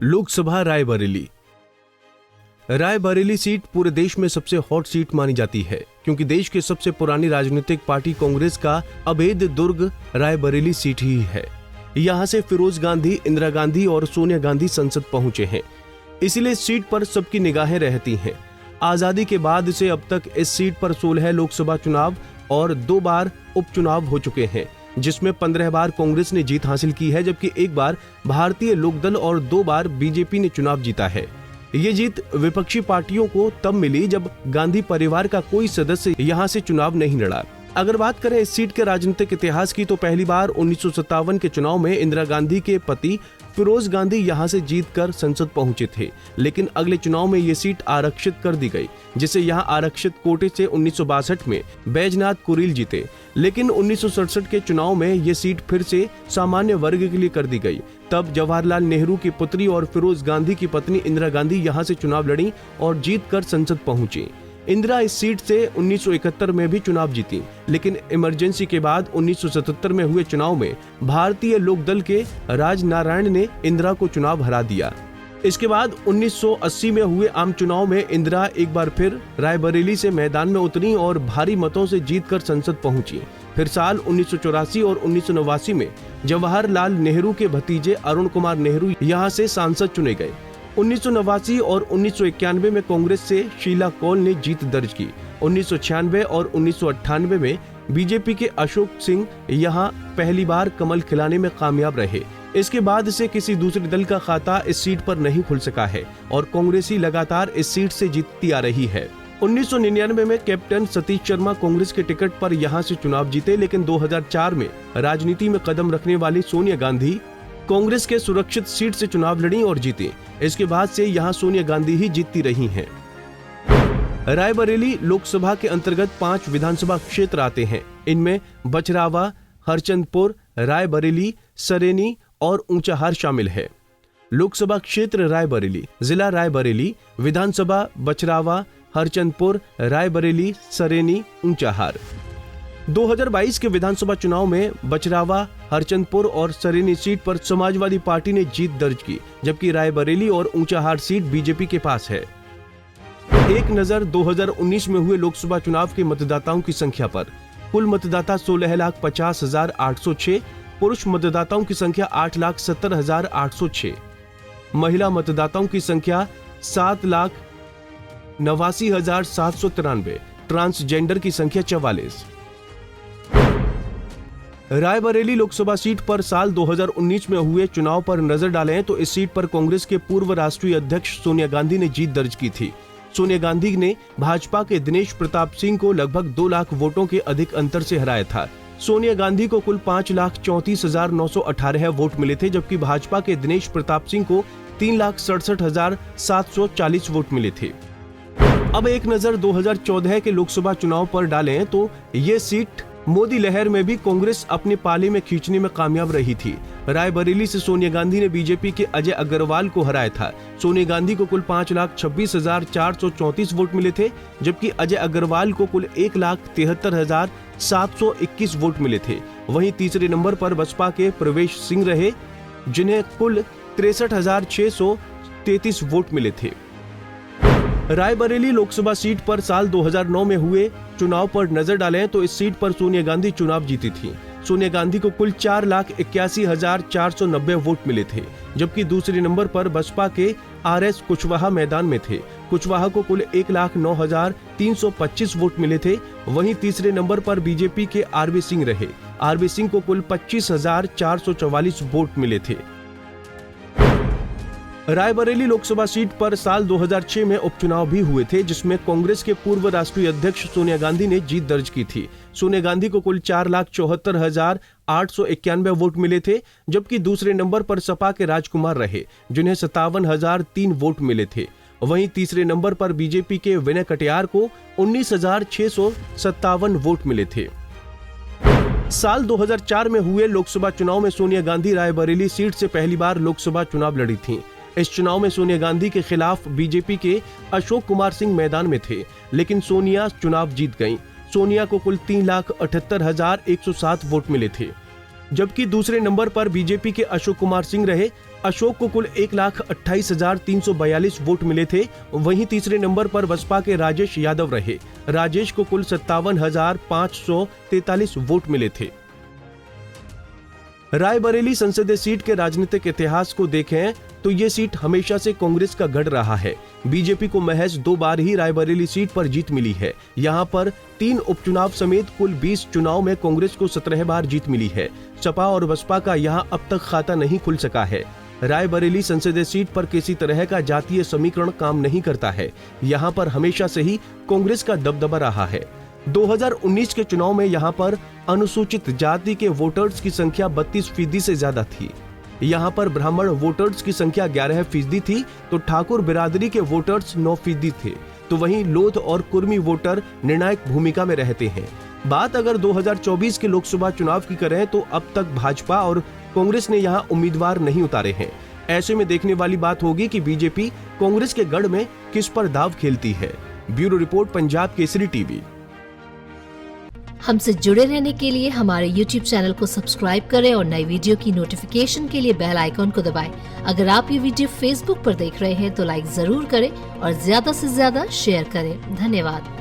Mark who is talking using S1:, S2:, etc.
S1: Lok Sabha Raebareli. Raebareli seat पूरे देश में सबसे हॉट सीट मानी जाती है क्योंकि देश की सबसे पुरानी राजनीतिक पार्टी कांग्रेस का अभेद दुर्ग रायबरेली सीट ही है। यहां से फिरोज गांधी, इंदिरा गांधी और सोनिया गांधी संसद पहुंचे हैं, इसलिए इस सीट पर सबकी निगाहें रहती हैं। आजादी के बाद से अब तक इस सीट पर 16 लोकसभा चुनाव और 2 बार उपचुनाव हो चुके हैं, जिसमें 15 बार कांग्रेस ने जीत हासिल की है, जबकि 1 बार भारतीय लोकदल और 2 बार बीजेपी ने चुनाव जीता है। ये जीत विपक्षी पार्टियों को तब मिली जब गांधी परिवार का कोई सदस्य यहां से चुनाव नहीं लड़ा। अगर बात करें इस सीट के राजनीतिक इतिहास की, तो पहली बार 1957 के चुनाव में इंदिरा गांधी के पति फिरोज गांधी यहां से जीतकर संसद पहुंचे थे, लेकिन अगले चुनाव में ये सीट आरक्षित कर दी गई, जिसे यहां आरक्षित कोटे से 1962 में बैजनाथ कुरील जीते। लेकिन 1967 के चुनाव में ये सीट फिर से सामान्य वर्ग के लिए कर दी गई। तब जवाहरलाल नेहरू की पुत्री और फिरोज गांधी की पत्नी इंदिरा गांधी यहां से चुनाव लड़ी और जीतकर संसद पहुंची। इंदिरा इस सीट से 1971 में भी चुनाव जीती, लेकिन इमरजेंसी के बाद 1977 में हुए चुनाव में भारतीय लोकदल के राजनारायण ने इंदिरा को चुनाव हरा दिया। इसके बाद 1980 में हुए आम चुनाव में इंदिरा एक बार फिर रायबरेली से मैदान में उतरी और भारी मतों से जीतकर संसद पहुंची। फिर साल 1984 और 1989 में जवाहरलाल नेहरू के भतीजे अरुण कुमार नेहरू यहां से सांसद चुने गए। 1989 और 1991 में कांग्रेस से शीला कौल ने जीत दर्ज की। 1996 और 1998 में बीजेपी के अशोक सिंह यहां पहली बार कमल खिलाने में कामयाब रहे। इसके बाद से किसी दूसरे दल का खाता इस सीट पर नहीं खुल सका है और कांग्रेसी लगातार इस सीट से जीतती आ रही है। 1999 में कैप्टन सतीश शर्मा कांग्रेस के टिकट पर यहां से चुनाव जीते, लेकिन 2004 में राजनीति में कदम रखने वाली सोनिया गांधी कांग्रेस के सुरक्षित सीट से चुनाव लड़ी और जीती। इसके बाद से यहां सोनिया गांधी ही जीतती रही हैं। रायबरेली लोकसभा के अंतर्गत 5 विधानसभा क्षेत्र आते हैं। इनमें बछरावा, हरचंदपुर, रायबरेली, सरेनी और ऊंचाहार शामिल है। लोकसभा क्षेत्र रायबरेली, जिला रायबरेली, विधानसभा बछरावा, हरचंदपुर, रायबरेली, सरेनी, ऊंचाहार। 2022 के विधानसभा चुनाव में बछरावा, हरचंदपुर और सरेनी सीट पर समाजवादी पार्टी ने जीत दर्ज की, जबकि रायबरेली और ऊंचाहार सीट बीजेपी के पास है। एक नजर 2019 में हुए लोकसभा चुनाव के मतदाताओं की संख्या पर। कुल मतदाता 16,50,806, पुरुष मतदाताओं की संख्या 8,70,806, महिला मतदाताओं की संख्या 7,89,793, ट्रांसजेंडर की संख्या 44। रायबरेली लोकसभा सीट पर साल 2019 में हुए चुनाव पर नजर डालें तो इस सीट पर कांग्रेस के पूर्व राष्ट्रीय अध्यक्ष सोनिया गांधी ने जीत दर्ज की थी। सोनिया गांधी ने भाजपा के दिनेश प्रताप सिंह को लगभग 2 लाख वोटों के अधिक अंतर से हराया था। सोनिया गांधी को कुल 5,34,918 वोट मिले थे, जबकि भाजपा के दिनेश प्रताप सिंह को 3,67,740 वोट मिले थे। अब एक नजर 2014 के लोकसभा चुनाव पर डालें तो ये सीट मोदी लहर में भी कांग्रेस अपने पाले में खींचने में कामयाब रही थी। रायबरेली से सोनिया गांधी ने बीजेपी के अजय अग्रवाल को हराया था। सोनिया गांधी को कुल 5,26,434 वोट मिले थे, जबकि अजय अग्रवाल को कुल 1,73,721 वोट मिले थे। वहीं तीसरे नंबर पर बसपा के प्रवेश सिंह रहे, जिन्हें कुल 63,633 वोट मिले थे। रायबरेली लोकसभा सीट पर साल 2009 में हुए चुनाव पर नजर डालें तो इस सीट पर सोनिया गांधी चुनाव जीती थी। सोनिया गांधी को कुल 4,81,490 वोट मिले थे, जबकि दूसरे नंबर पर बसपा के आरएस कुशवाहा मैदान में थे। कुशवाहा को कुल 1,09,325 वोट मिले थे। वहीं तीसरे नंबर पर बीजेपी के आरबी सिंह रहे। आरबी सिंह को कुल 25,444 वोट मिले थे। रायबरेली लोकसभा सीट पर साल 2006 में उपचुनाव भी हुए थे, जिसमें कांग्रेस के पूर्व राष्ट्रीय अध्यक्ष सोनिया गांधी ने जीत दर्ज की थी। सोनिया गांधी को कुल 4,74,891 वोट मिले थे, जबकि दूसरे नंबर पर सपा के राजकुमार रहे, जिन्हें 57,003 वोट मिले थे। वहीं तीसरे नंबर पर बीजेपी के विनय कटियार को 19,657 वोट मिले थे। साल 2004 में हुए लोकसभा चुनाव में सोनिया गांधी रायबरेली सीट से पहली बार लोकसभा चुनाव लड़ी थीं। इस चुनाव में सोनिया गांधी के खिलाफ बीजेपी के अशोक कुमार सिंह मैदान में थे, लेकिन सोनिया चुनाव जीत गईं। सोनिया को कुल 3,78,107 वोट मिले थे, जबकि दूसरे नंबर पर बीजेपी के अशोक कुमार सिंह रहे, अशोक को कुल 1,28,342 वोट मिले थे। वहीं तीसरे नंबर पर बसपा के राजेश यादव रहे। राजेश को कुल 57,543 वोट मिले थे। रायबरेली संसदीय सीट के राजनीतिक इतिहास को देखें तो ये सीट हमेशा से कांग्रेस का गढ़ रहा है। बीजेपी को महज 2 बार ही रायबरेली सीट पर जीत मिली है। यहाँ पर 3 उपचुनाव समेत कुल 20 चुनाव में कांग्रेस को 17 बार जीत मिली है। सपा और बसपा का यहाँ अब तक खाता नहीं खुल सका है। रायबरेली संसदीय सीट पर किसी तरह का जातीय समीकरण काम नहीं करता है। यहाँ पर हमेशा से ही कांग्रेस का दबदबा रहा है। 2019 के चुनाव में यहाँ पर अनुसूचित जाति के वोटर्स की संख्या 32% से ज्यादा थी। यहाँ पर ब्राह्मण वोटर्स की संख्या 11% थी तो ठाकुर बिरादरी के वोटर्स 9% थे। तो वहीं लोध और कुर्मी वोटर निर्णायक भूमिका में रहते हैं। बात अगर 2024 के लोकसभा चुनाव की करें तो अब तक भाजपा और कांग्रेस ने यहाँ उम्मीदवार नहीं उतारे हैं। ऐसे में देखने वाली बात होगी कि बीजेपी कांग्रेस के गढ़ में किस पर दाव खेलती है। Bureau report, Punjab Kesari TV.
S2: हमसे जुड़े रहने के लिए हमारे YouTube चैनल को सब्सक्राइब करें और नई वीडियो की नोटिफिकेशन के लिए बेल आइकॉन को दबाएं। अगर आप ये वीडियो Facebook पर देख रहे हैं तो लाइक जरूर करें और ज्यादा से ज्यादा शेयर करें। धन्यवाद।